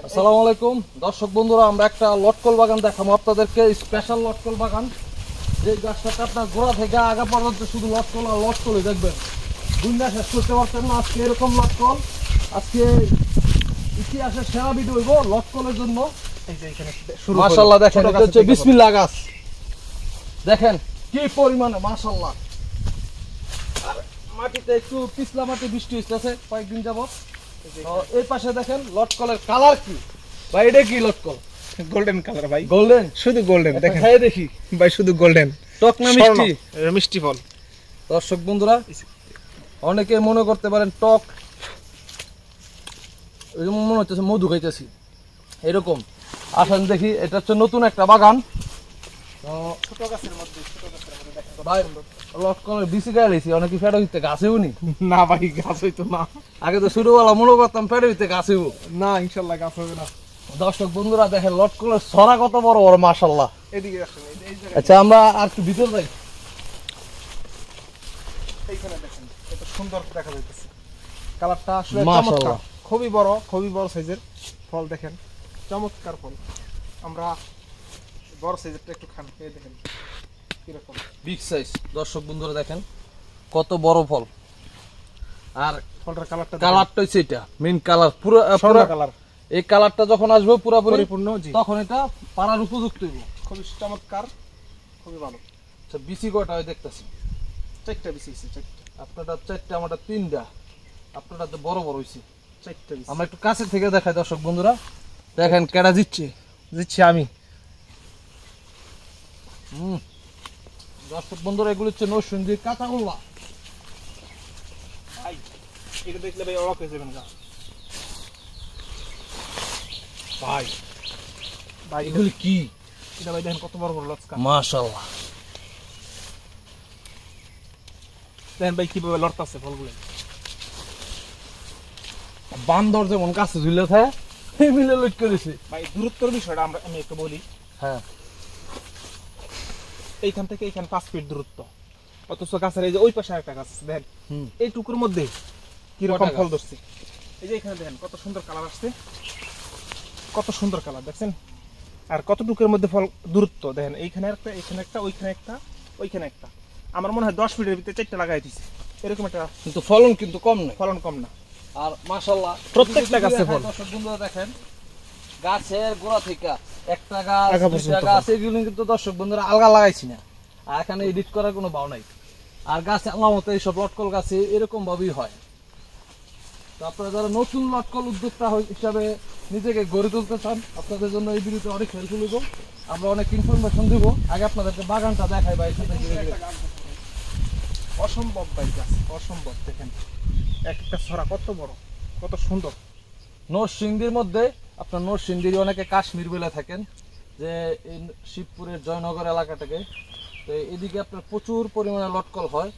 আসসালামু আলাইকুম দর্শক বন্ধুরা, আমরা একটা লটকল বাগান দেখাবো আপনাদেরকে, স্পেশাল লটকল বাগান। যে গাছটাতে আপনার গোড়া থেকে আগা পর্যন্ত শুধু লটকল আর লটকলই দেখবেন, দুনিয়া শেষ করতে পারতেন না। আজকে এরকম লটকল, আজকে ইতিহাসের সেরা ভিডিও হইব লটকলের জন্য। মাশাআল্লাহ দেখেন, এটা হচ্ছে বিসমিল্লাহ গাছ, দেখেন কি পরিমাণে মাশাআল্লাহ। আর মাটিতে একটু পিছলা মাটি, বৃষ্টি হইতেছে কয়েকদিন যাবত। এই পাশে দেখেন লটকলের কালার কি ভাই, এটা কি লটকল? গোল্ডেন কালার ভাই, গোল্ডেন, শুধু গোল্ডেন। দেখেন খাইয়ে দেখি ভাই, শুধু গোল্ডেন। টক না মিষ্টি? মিষ্টি ফল। দর্শক বন্ধুরা, অনেকে মনে করতে পারেন টক, মনে হচ্ছে মধু খাইতেছি এরকম। আসেন দেখি, এটা হচ্ছে নতুন একটা বাগান। ছোট গাছের মধ্যে ভাই লটকলের বিচি গাইছি, অনেকে ফেটো হইতে গাছেও নি। না ভাই, গাছ হইতো না। আগে তো ছোটবেলা মনে করতাম ফেটো হইতে গাছেও না, ইনশাল্লাহ গাছ হবে না। দর্শক বন্ধুরা দেখেন লটকলের ছড়া কত বড় বড় মাশাআল্লাহ। এদিকে আসেন, এই জায়গায়। আচ্ছা আমরা আর একটু ভিতর যাই। এইখানে দেখেন কত সুন্দর দেখা যাইতেছে। কালারটা আসলে মাশাআল্লাহ, চমৎকার। খুবই বড় সাইজের ফল। দেখেন চমৎকার ফল। আমরা বড় সাইজেরটা একটু খান, এই দেখেন কিরকম বিগ সাইজ। দর্শক বন্ধুরা দেখেন কত বড় ফল। আর ফলটার কালারটা হচ্ছে এটা মেইন কালার, পুরো স্বর্ণ কালার। এই কালারটা যখন আসবে পুরোপুরি পরিপূর্ণ, জি, তখন এটা পাড়ার উপযুক্ত হইব। খুবই চমৎকার, খুবই ভালো। আচ্ছা বিসি কয়টা হয় দেখতেছি? চারটা বিচি হয়েছে, চারটা। আপনারটা চারটা, আমারটা তিনটা। আপনারটা তো বড় বড় হয়েছে। চারটা বিচি। আমরা একটু কাছে থেকে দেখাই দর্শক বন্ধুরা, দেখেন কেডা দিচ্ছি আমি। দর্শক বন্ধুরা, এগুলো হচ্ছে নরসিংদীর কাঁচাগোল্লা। এটা দেখলে ভাই অবাক হয়ে যাবেন। ভাই ভাই এগুলি কি? এটা ভাই দেখেন কত বড় বড় লটকা। মাশাআল্লাহ, দেখেন ভাই কিভাবে লড়তাছে ফলগুলো। বান্দর যেমন কাছে ঝুলে থাকে এই মিলে লট করেছে। ভাই দূরত্বের বিষয়টা আমি একটু বলি। হ্যাঁ, এইখান থেকে এইখান 5 ফিট দূরত্ব, অথচ গাছের এই যে ওই পাশে একটা গাছ আছে, দেখেন এই টুকুর মধ্যে কিরকম ফল ধরছে। এই যে এখানে দেখেন কত সুন্দর কালার আসছে, কত সুন্দর কালার দেখছেন। আর কত টুকুর মধ্যে ফল দূরত্ব দেখেন, এইখানে একটা, এইখানে একটা, ওইখানে একটা, ওইখানে একটা। আমার মনে হয় 10 ফিটের ভিতরে 4টা লাগাই দিছে এরকম একটা। কিন্তু ফলন কিন্তু কম না, ফলন কম না। আর মাশাআল্লাহ প্রত্যেকটা গাছে ফল। দর্শক বন্ধুরা দেখেন গাছের গোড়া থেকে একটা গাছ, আগা দুইটা পর্যন্ত গাছ, এগুলো কিন্তু দর্শক বন্ধুরা আলগা লাগাইছি না। আর এখানে এডিট করার কোনো ভাও নাই। আর গাছে আল্লাহ মতো এইসব লটকল গাছে এরকম ভাবেই হয়। তো আপনারা যারা নতুন লটকল উদ্যোক্তা হিসাবে নিজেকে গড়ে তুলতে চান, আপনাদের জন্য এই ভিডিওতে অনেক হেল্পফুল হইব। আমরা অনেক ইনফরমেশন দিব। আগে আপনাদেরকে বাগানটা দেখাই ভাই। অসম্ভব ভাই গাছ, অসম্ভব। দেখেন এক একটা ছড়া কত বড়, কত সুন্দর। নরসিংদীর মধ্যে আপনার নরসিংদীর অনেকে কাশ্মীর বলে থাকেন, যে এই শিবপুরের জয়নগর এলাকাটাকে। তো এদিকে আপনার প্রচুর পরিমাণে লটকল হয়।